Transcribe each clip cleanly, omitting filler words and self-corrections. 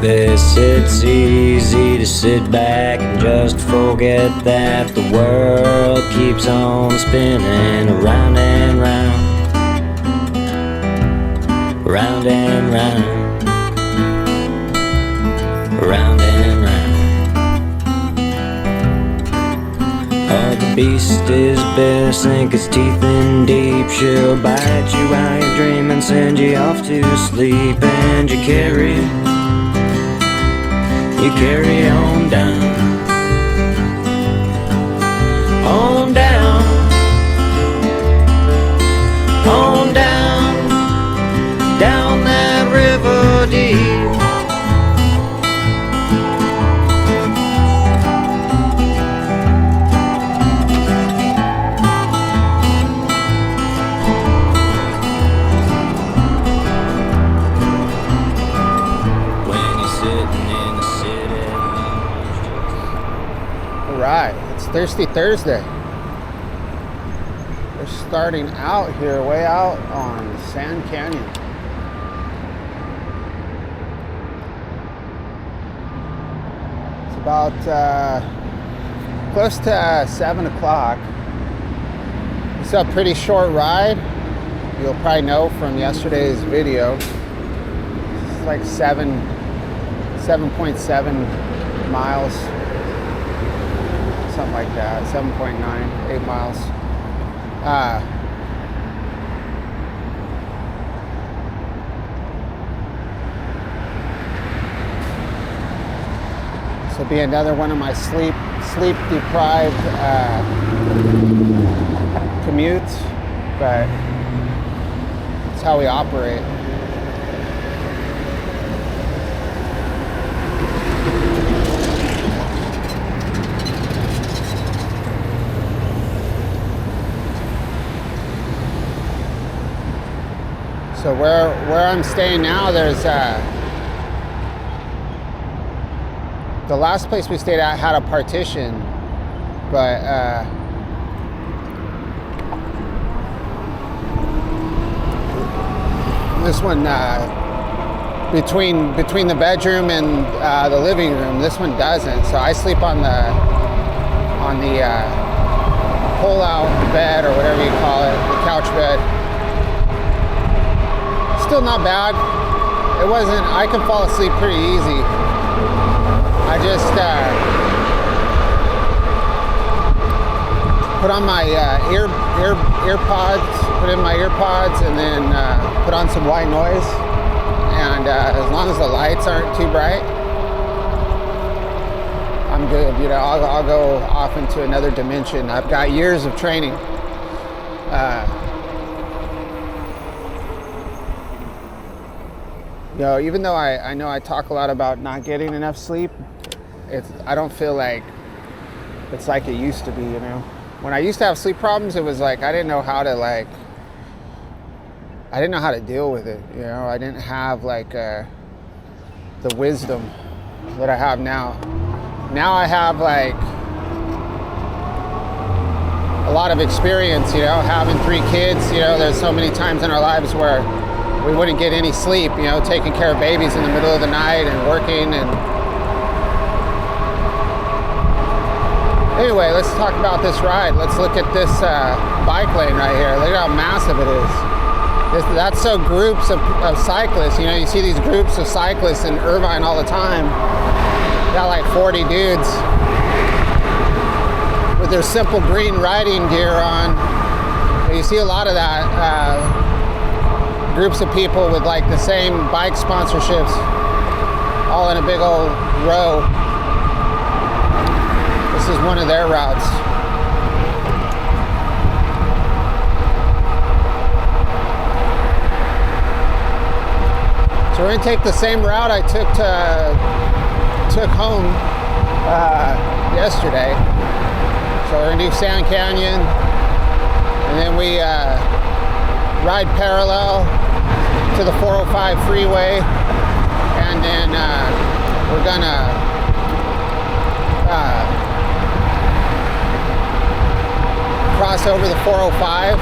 this, it's easy to sit back and just forget that the world keeps on spinning around and round, round and round, round and round. Oh, the beast is bit, sink its teeth in deep. She'll bite you while you dream and send you off to sleep. And you carry on down, on down, on down, down that river deep. Right, it's Thirsty Thursday. We're starting out here, way out on Sand Canyon. It's about close to 7 o'clock. It's a pretty short ride. You'll probably know from yesterday's video. It's like 7.7 miles. Something like that, 7.9, 8 miles. This will be another one of my sleep deprived commutes, but it's how we operate. So where I'm staying now, there's the last place we stayed at had a partition, but this one between the bedroom and the living room, this one doesn't. So I sleep on the pull-out bed, or whatever you call it, the couch bed. Still not bad. It wasn't, I can fall asleep pretty easy. I just put on my earpods, put in my earpods, and then put on some white noise. And as long as the lights aren't too bright, I'm good. You know, I'll go off into another dimension. I've got years of training. You know, even though I know I talk a lot about not getting enough sleep, I don't feel like it's like it used to be, you know. When I used to have sleep problems, it was like I didn't know how to deal with it, you know. I didn't have like the wisdom that I have now. Now I have like a lot of experience, you know, having 3 kids. You know, there's so many times in our lives where we wouldn't get any sleep, you know, taking care of babies in the middle of the night and working. And anyway, let's talk about this ride. Let's look at this bike lane right here. Look at how massive it is. That's so groups of cyclists. You know, you see these groups of cyclists in Irvine all the time. Got like 40 dudes with their simple green riding gear on. You see a lot of that. Groups of people with like the same bike sponsorships, all in a big old row. This is one of their routes. So we're gonna take the same route I took home yesterday. So we're gonna do Sand Canyon, and then we ride parallel to the 405 freeway, and then we're gonna cross over the 405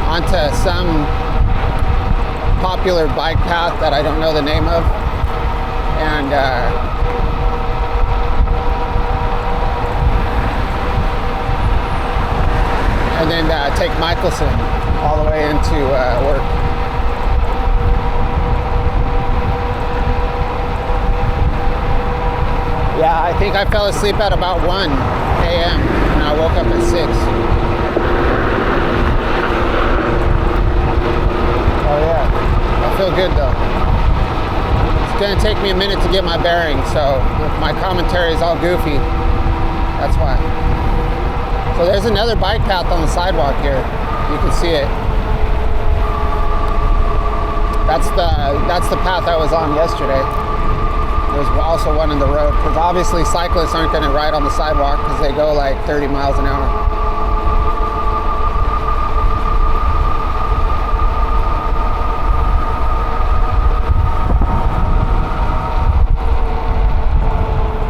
onto some popular bike path that I don't know the name of. and then take Michelson all the way into work. Yeah, I think I fell asleep at about 1 a.m. and I woke up at 6. Oh yeah, I feel good though. It's gonna take me a minute to get my bearings, so if my commentary is all goofy, that's why. So there's another bike path on the sidewalk here. You can see it. That's the path I was on yesterday. There's also one in the road, because obviously cyclists aren't going to ride on the sidewalk because they go like 30 miles an hour.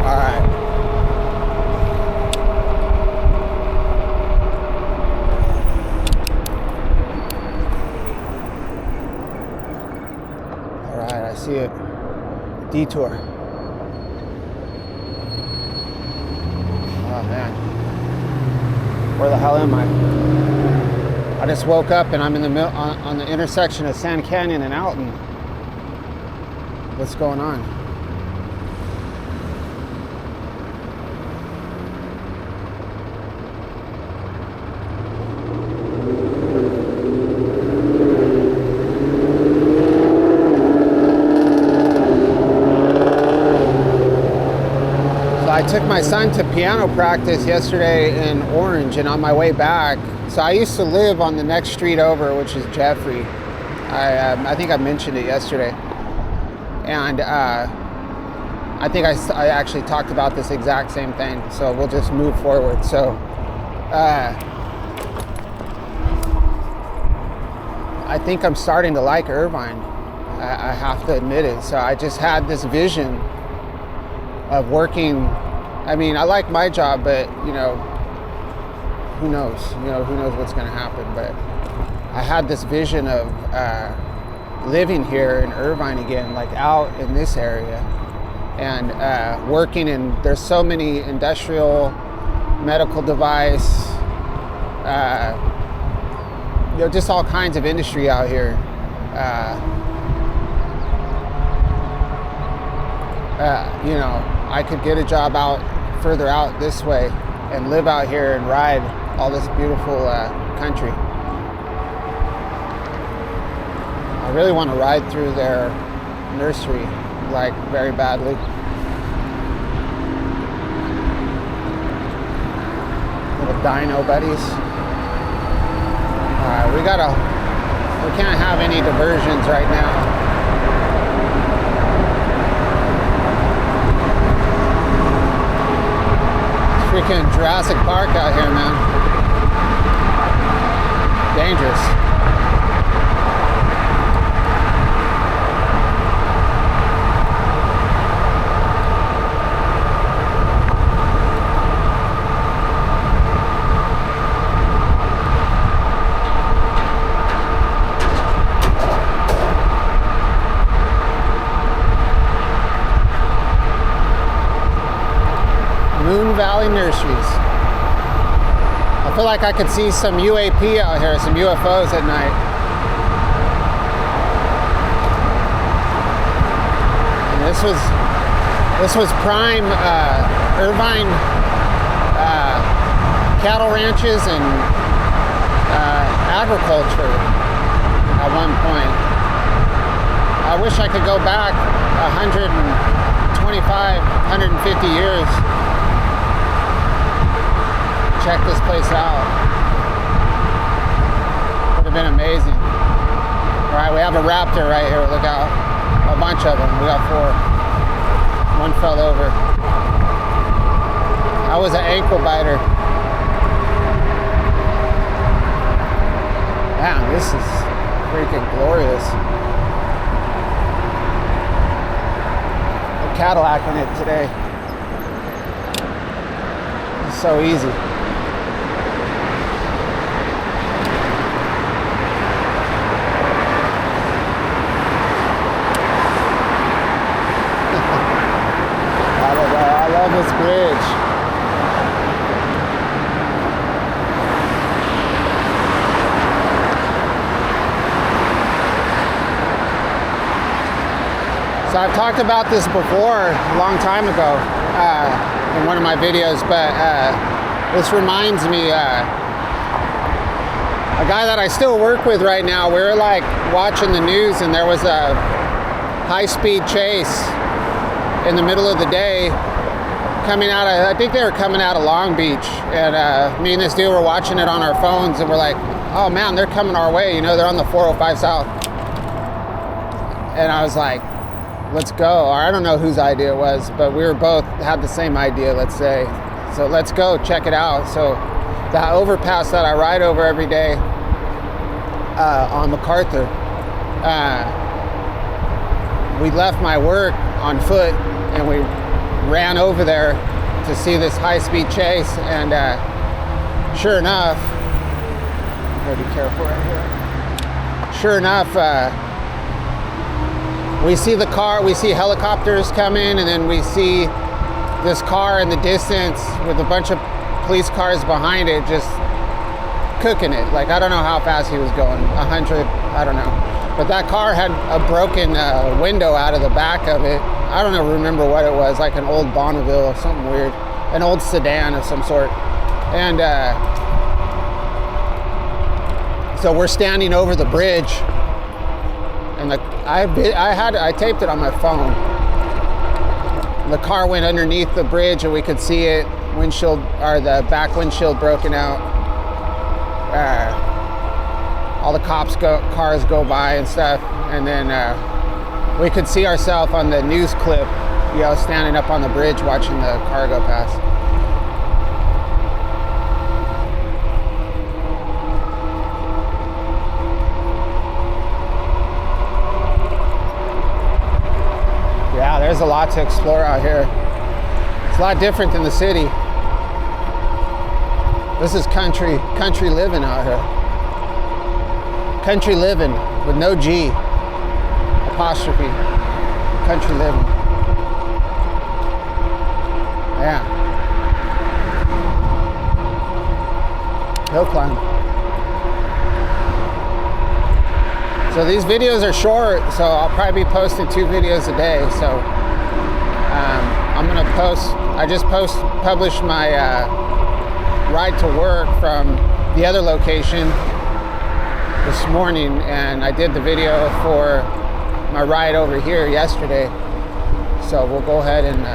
All right. All right, I see it. Detour. Oh man, where the hell am I? I just woke up and I'm in the on the intersection of Sand Canyon and Alton. What's going on? I took my son to piano practice yesterday in Orange, and on my way back, so I used to live on the next street over, which is Jeffrey. I think I mentioned it yesterday, and I think I actually talked about this exact same thing, so we'll just move forward. So I think I'm starting to like Irvine. I have to admit it. So I just had this vision of working. I mean, I like my job, but you know, who knows? Who knows what's going to happen? But I had this vision of living here in Irvine again, like out in this area, and working in. There's so many industrial, medical device, just all kinds of industry out here. I could get a job out further out this way and live out here and ride all this beautiful country. I really want to ride through their nursery, like very badly. Little dino buddies. We can't have any diversions right now. Freaking Jurassic Park out here, man. Dangerous. Moon Valley Nurseries. I feel like I could see some UAP out here, some UFOs at night. And this was prime Irvine cattle ranches and agriculture at one point. I wish I could go back 125, 150 years. Check this place out. Would have been amazing. All right, we have a raptor right here. Look out. A bunch of them. We got 4. One fell over. That was an ankle biter. Man, this is freaking glorious. A Cadillac in it today. It's so easy. So I've talked about this before a long time ago in one of my videos, but this reminds me, a guy that I still work with right now, we were like watching the news and there was a high-speed chase in the middle of the day coming out of, I think they were coming out of Long Beach, and me and this dude were watching it on our phones and we're like, oh man, they're coming our way, you know, they're on the 405 South. And I was like, let's go. Or I don't know whose idea it was, but we were both had the same idea, let's say. So let's go check it out. So that overpass that I ride over every day on MacArthur, we left my work on foot and we ran over there to see this high-speed chase. And sure enough, gotta be careful right here. Sure enough, we see the car, we see helicopters coming, and then we see this car in the distance with a bunch of police cars behind it just cooking it. Like, I don't know how fast he was going, 100, I don't know. But that car had a broken window out of the back of it. I don't know, remember what it was, like an old Bonneville or something weird, an old sedan of some sort. And so we're standing over the bridge, and I taped it on my phone. The car went underneath the bridge and we could see it, windshield, or the back windshield broken out. All the cars go by and stuff, and then we could see ourselves on the news clip, you know, standing up on the bridge watching the car go past. Yeah, there's a lot to explore out here. It's a lot different than the city. This is country living out here. Country living with no G, apostrophe. Country living. Yeah. Hill climb. So these videos are short, so I'll probably be posting 2 videos a day. So I'm gonna I just published my ride to work from the other location this morning, and I did the video for my ride over here yesterday. So we'll go ahead and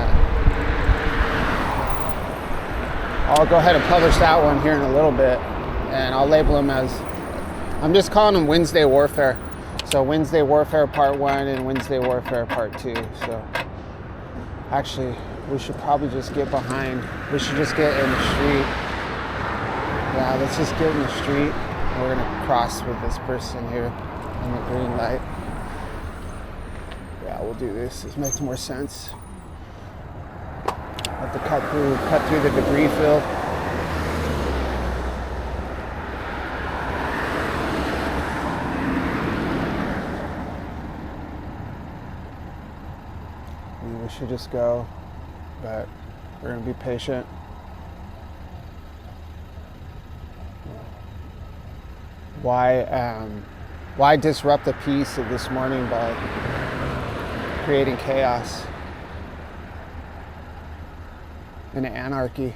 I'll go ahead and publish that one here in a little bit, and I'll label them as, I'm just calling them Wednesday Warfare. So Wednesday Warfare Part 1 and Wednesday Warfare Part 2. So actually, we should probably just get behind. We should just get in the street. Yeah, let's just get in the street. We're gonna cross with this person here on the green light. Yeah, we'll do this. This makes more sense. Have to cut through the debris field. We should just go, but we're gonna be patient. Why disrupt the peace of this morning by creating chaos and anarchy?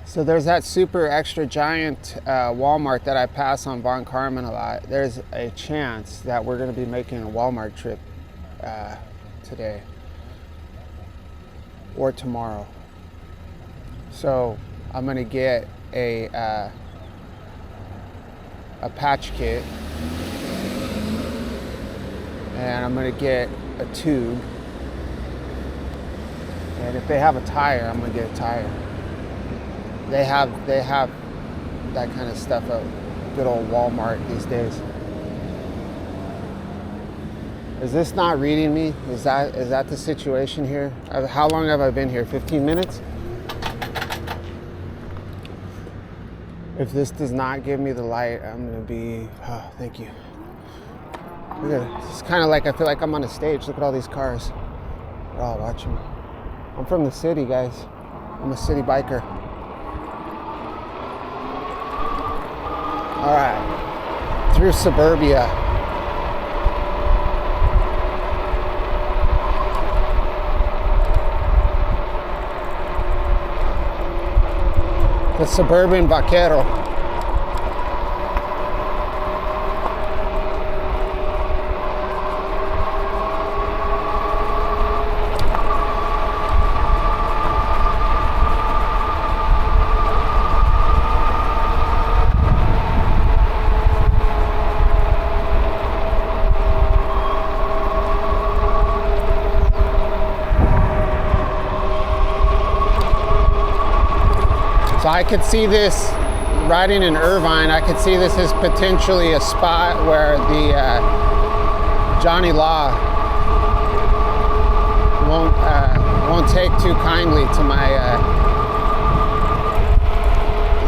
So there's that super extra giant Walmart that I pass on Von Carmen a lot. There's a chance that we're going to be making a Walmart trip today or tomorrow. So I'm going to get a patch kit, and I'm going to get a tube, and if they have a tire, I'm going to get a tire. They have that kind of stuff at good old Walmart these days. Is this not reading me? Is that the situation here? How long have I been here? 15 minutes? If this does not give me the light, I'm gonna be, oh, thank you. Look at it. It's kind of like, I feel like I'm on a stage. Look at all these cars. They're all watching me. I'm from the city, guys. I'm a city biker. All right, through suburbia. The suburban vaquero. So I could see this, riding in Irvine, I could see this as potentially a spot where the Johnny Law won't take too kindly to my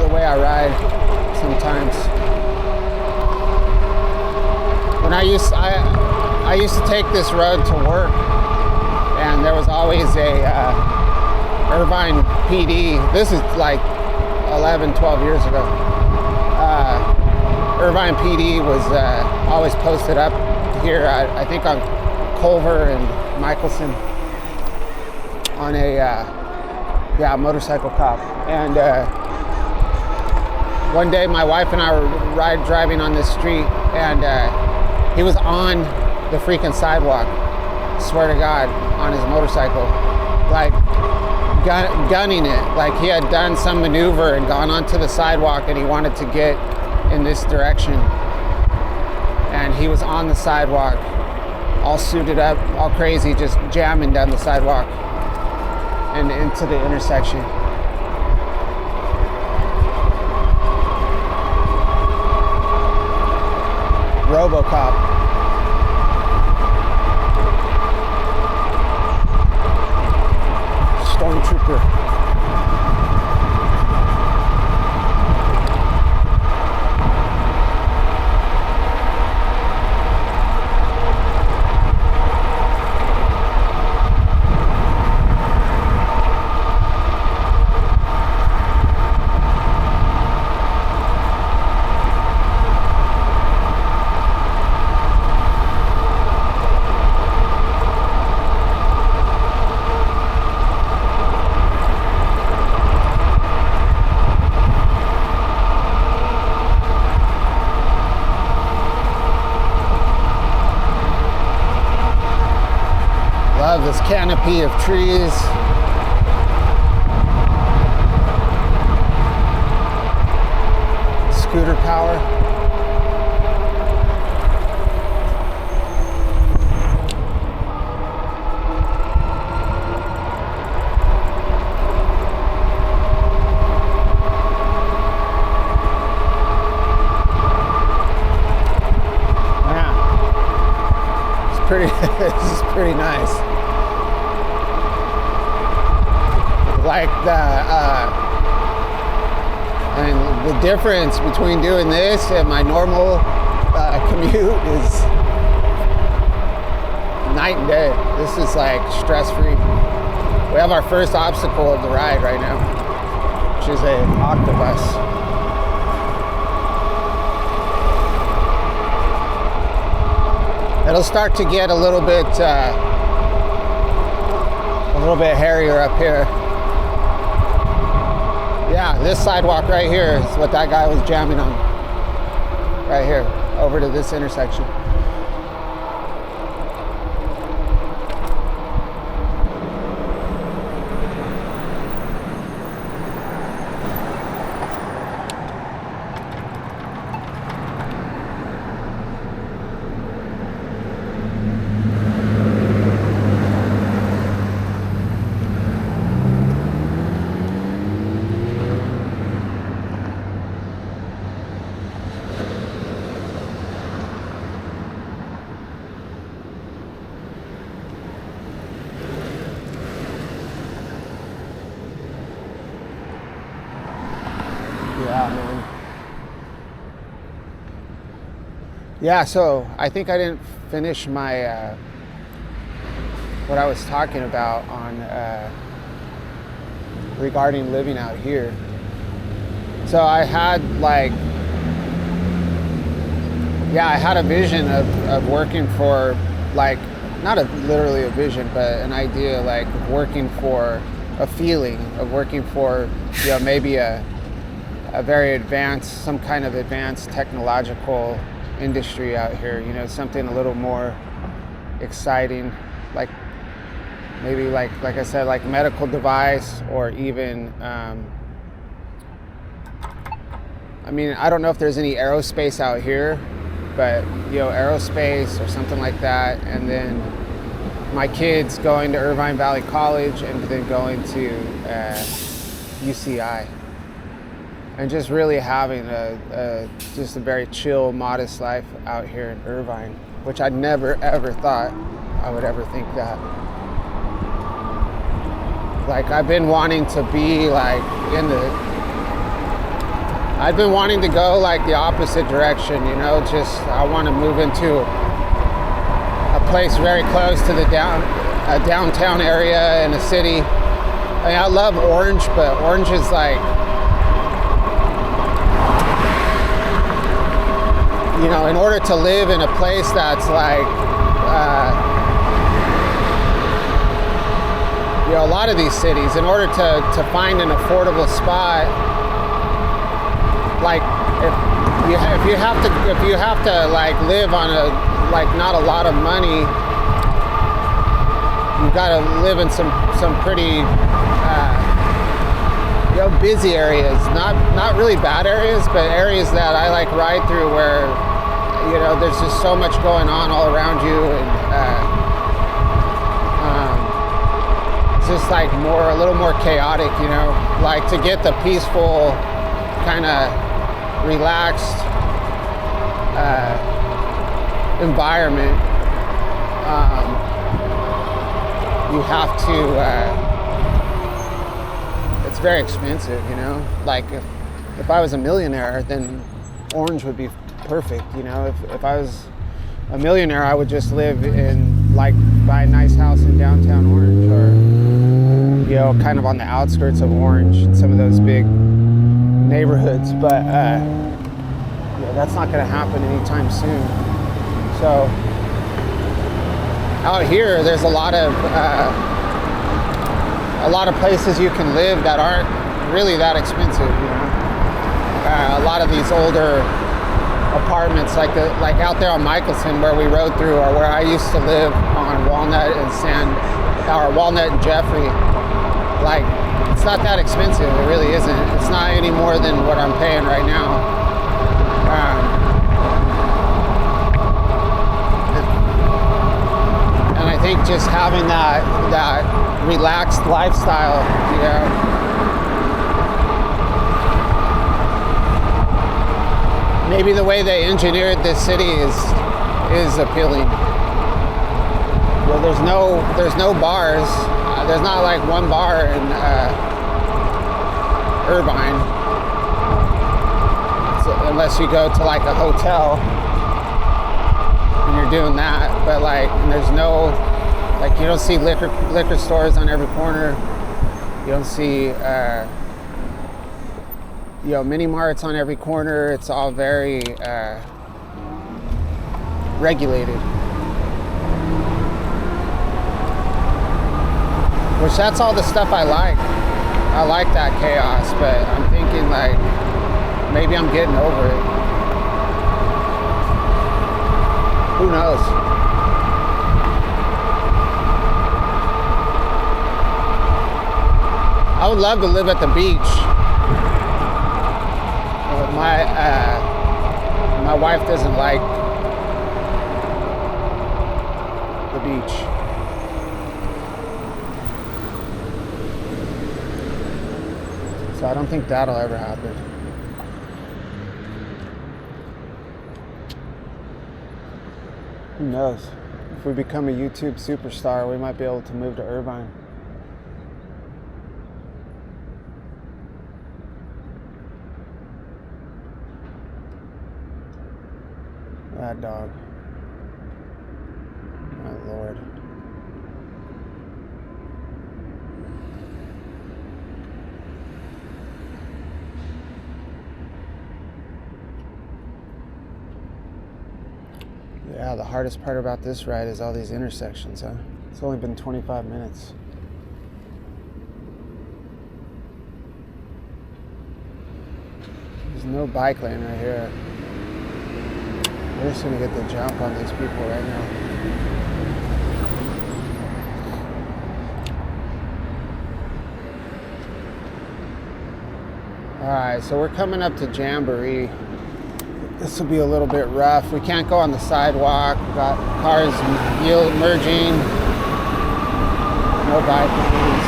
the way I ride sometimes. When I used to take this road to work, and there was always a Irvine PD. This is like 11, 12 years ago. Irvine PD was always posted up here, I think on Culver and Michelson, on a motorcycle cop. And one day my wife and I were driving on this street, and he was on the freaking sidewalk, swear to God, on his motorcycle, like gunning it, like he had done some maneuver and gone onto the sidewalk, and he wanted to get in this direction, and he was on the sidewalk, all suited up, all crazy, just jamming down the sidewalk and into the intersection. RoboCop. Stormtrooper. Love this canopy of trees. Scooter power. Yeah. It's pretty, this is pretty nice. Like the difference between doing this and my normal commute is night and day. This is like stress-free. We have our first obstacle of the ride right now, which is an octobus. It'll start to get a little bit hairier up here. Yeah, this sidewalk right here is what that guy was jamming on. Right here, over to this intersection. Yeah, man. Yeah, so I think I didn't finish my what I was talking about on regarding living out here. So I had I had a vision of working for, like, not literally a vision, but an idea, like working for a feeling of working for, maybe a very advanced, some kind of advanced technological industry out here, something a little more exciting, like maybe like I said, like medical device, or even I don't know if there's any aerospace out here, but aerospace or something like that. And then my kids going to Irvine Valley College, and then going to UCI, and just really having just a very chill, modest life out here in Irvine, which I never ever thought I would ever think that. Like, I've been wanting to be like I've been wanting to go like the opposite direction, just I want to move into a place very close to the downtown area in a city. I love Orange, but Orange is like, in order to live in a place that's like, a lot of these cities, in order to find an affordable spot, like if you have to like live on not a lot of money, you gotta live in some pretty busy areas, not really bad areas, but areas that I like ride through, where there's just so much going on all around you, and it's just like a little more chaotic, like to get the peaceful, kind of relaxed environment. You have to, it's very expensive, like if I was a millionaire, then Orange would be perfect. If I was a millionaire, I would just live in, like, buy a nice house in downtown Orange, or kind of on the outskirts of Orange, in some of those big neighborhoods. But that's not going to happen anytime soon. So out here, there's a lot of places you can live that aren't really that expensive. A lot of these older apartments, like out there on Michelson, where we rode through, or where I used to live on Walnut and Jeffrey. Like, it's not that expensive. It really isn't. It's not any more than what I'm paying right now. And I think just having that relaxed lifestyle, maybe the way they engineered this city is appealing. Well, there's no bars. There's not like one bar in Irvine, unless you go to like a hotel and you're doing that. But like, there's no, like, you don't see liquor stores on every corner. You don't see mini marts on every corner. It's all very regulated. Which, that's all the stuff I like. I like that chaos, but I'm thinking, like, maybe I'm getting over it. Who knows? I would love to live at the beach. My wife doesn't like the beach. So I don't think that'll ever happen. Who knows? If we become a YouTube superstar, we might be able to move to Irvine. That dog. My Lord. The hardest part about this ride is all these intersections, huh? It's only been 25 minutes. There's no bike lane right here. We're just gonna get the jump on these people right now. Alright, so we're coming up to Jamboree. This will be a little bit rough. We can't go on the sidewalk. We've got cars merging. No bike lanes.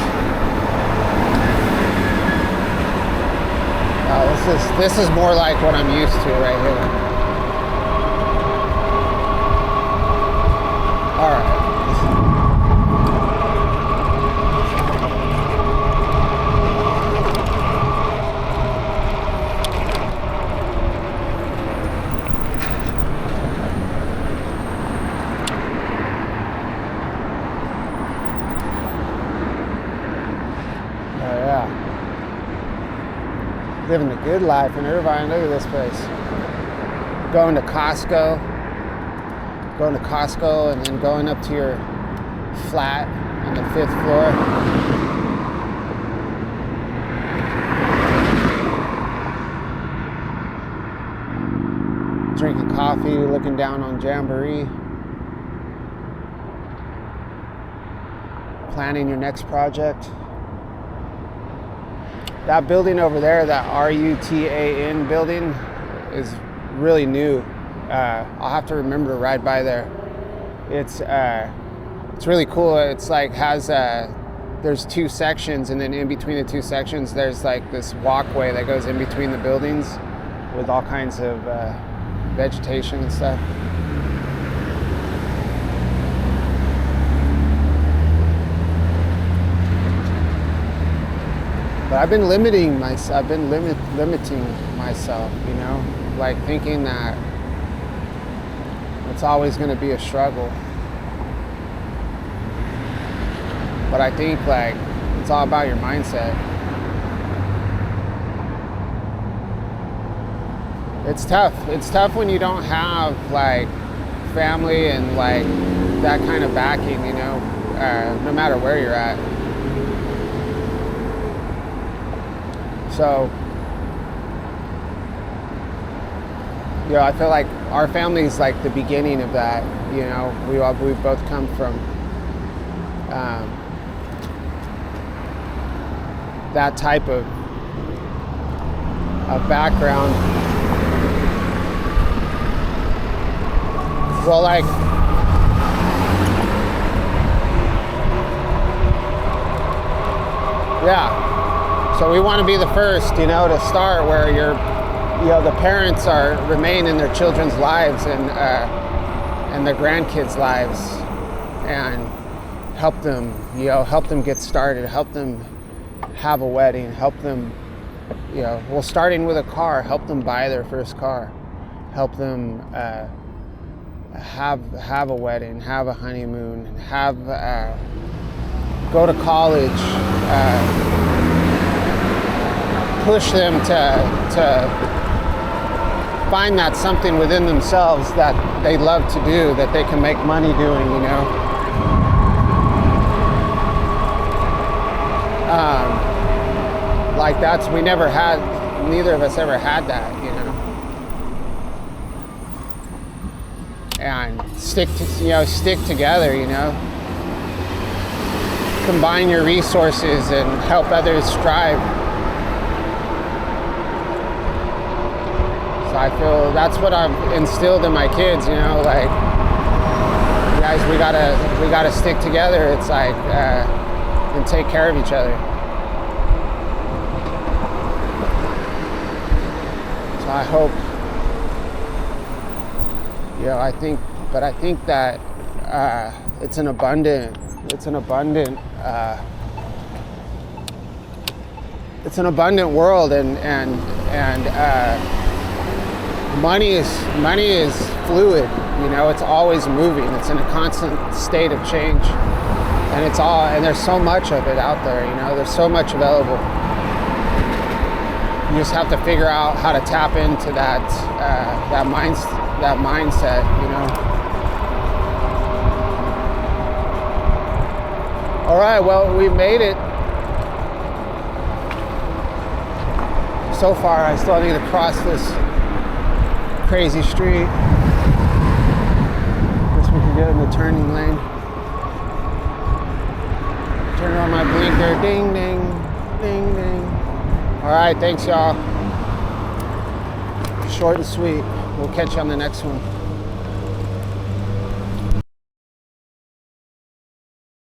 This is more like what I'm used to right here. All right. Living the good life in Irvine. Look at this place. Going to Costco and then going up to your flat on the 5th floor. Drinking coffee, looking down on Jamboree. Planning your next project. That building over there, that RUTAN building, is really new. I'll have to remember to ride by there. It's really cool. It's like there's 2 sections, and then in between the 2 sections, there's like this walkway that goes in between the buildings with all kinds of vegetation and stuff. But I've been limiting myself, you know, like thinking that it's always going to be a struggle. But I think like it's all about your mindset. It's tough. It's tough when you don't have like family and like that kind of backing, you know, no matter where you're at. So, you know, I feel like our family is like the beginning of that. You know, we both come from that type of background. Well, like, yeah. So we want to be the first, you know, to start where the parents remain in their children's lives and their grandkids' lives, and help them get started, help them have a wedding, help them, you know, well, starting with a car, help them buy their first car, help them have a wedding, have a honeymoon, go to college. Push them to find that something within themselves that they love to do, that they can make money doing, you know. Like neither of us ever had that, you know. And stick together, you know. Combine your resources and help others strive. I feel that's what I've instilled in my kids, you know, like, guys, we gotta stick together. It's like, and take care of each other. So I hope, you know, I think that it's an abundant world, and money is fluid, you know, it's always moving. It's in a constant state of change, and there's so much of it out there, you know, there's so much available. You just have to figure out how to tap into that mindset, you know. All right, well, we made it. So far, I still need to cross this crazy street. Guess we can get in the turning lane. Turn on my blinker. Ding, ding, ding, ding. All right, thanks, y'all. Short and sweet. We'll catch you on the next one.